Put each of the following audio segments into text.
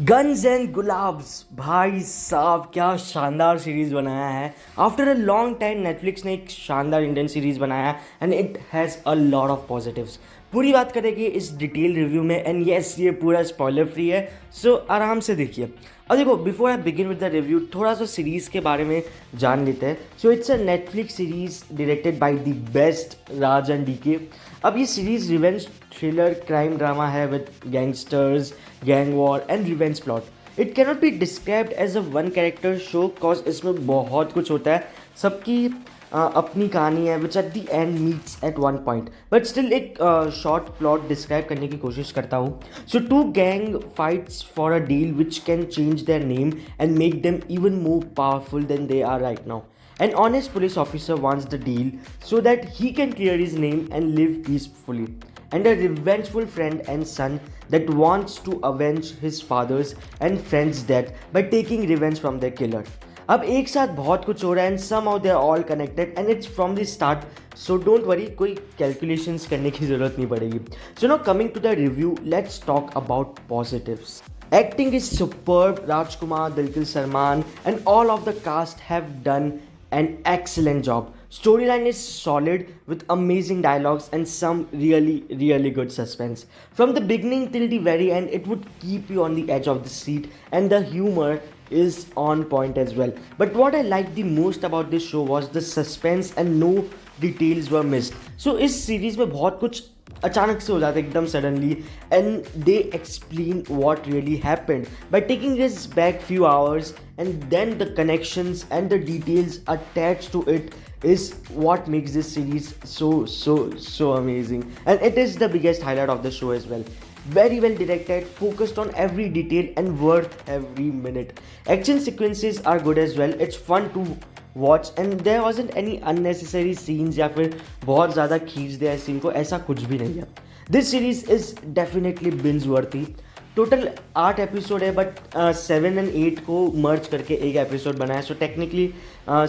Guns and Gulaabs भाई साहब क्या शानदार सीरीज़ बनाया है। After a long time Netflix ने एक शानदार इंडियन सीरीज़ बनाया है and it has a lot of positives. पूरी बात करेंगे इस डिटेल रिव्यू में एंड यस ये पूरा स्पॉइलर फ्री है, सो आराम से देखिए। और देखो, before I begin with the review थोड़ा सा सीरीज़ के बारे में जान लेते हैं। So it's a Netflix series directed by the best Raj and DK. अब ये series revenge thriller crime drama है with gangsters, gang war and revenge plot. It cannot be described as a one character show cause इसमें बहुत कुछ होता है। सबकी अपनी कहानी है which at the end meets eight one point, but still एक शॉर्ट प्लॉट डिस्क्राइब करने की कोशिश करता हूँ। So two gang fights for a deal which can change their name and make them even more powerful than they are right now. An honest police officer wants the deal so that he can clear his name and live peacefully. And a revengeful friend and son that wants to avenge his father's and friend's death by taking revenge from their killer. अब एक साथ बहुत कुछ हो रहा है and somehow they are all connected and it's from the start, so don't worry, कोई calculations करने की ज़रूरत नहीं पड़ेगी. So now coming to the review, let's talk about positives. Acting is superb. Rajkumar, Dilkil Salman, and all of the cast have done an excellent job. Storyline is solid with amazing dialogues and some really good suspense. From the beginning till the very end, it would keep you on the edge of the seat, and the humor is on point as well. But what I liked the most about this show was the suspense and no details were missed. So इस सीरीज में बहुत कुछ अचानक से हो जाता है एकदम suddenly and they explain what really happened by taking is back few hours and then the connections and the details attach to it is what makes this series so amazing, and it is the biggest highlight of the show as well. Very well directed, focused on every detail and worth every minute. Action sequences are good as well. It's fun to watch and there wasn't any unnecessary scenes या फिर बहुत ज़्यादा खींच दिया scene को, ऐसा कुछ भी नहीं है. This series is definitely binge worthy. Total 8 episode है बट 7 एंड 8 को मर्ज करके एक एपिसोड बनाया, सो टेक्निकली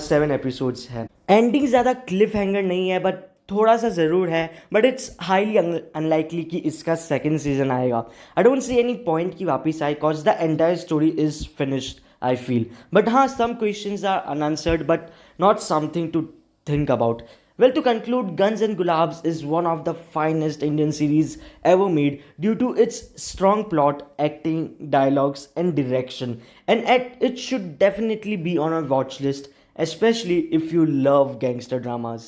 7 एपिसोड्स है. एंडिंग ज़्यादा क्लिफ हैंगर नहीं है बट थोड़ा सा ज़रूर है, बट इट्स हाईली अनलाइकली कि इसका सेकेंड सीजन आएगा. I don't see any point कि वापस आए cause the entire story is finished I feel. But हाँ, some questions are unanswered but not something to think about. Well, to conclude, Guns and Gulabs is one of the finest Indian series ever made due to its strong plot, acting, dialogues, and direction. And it should definitely be on our watch list, especially if you love gangster dramas.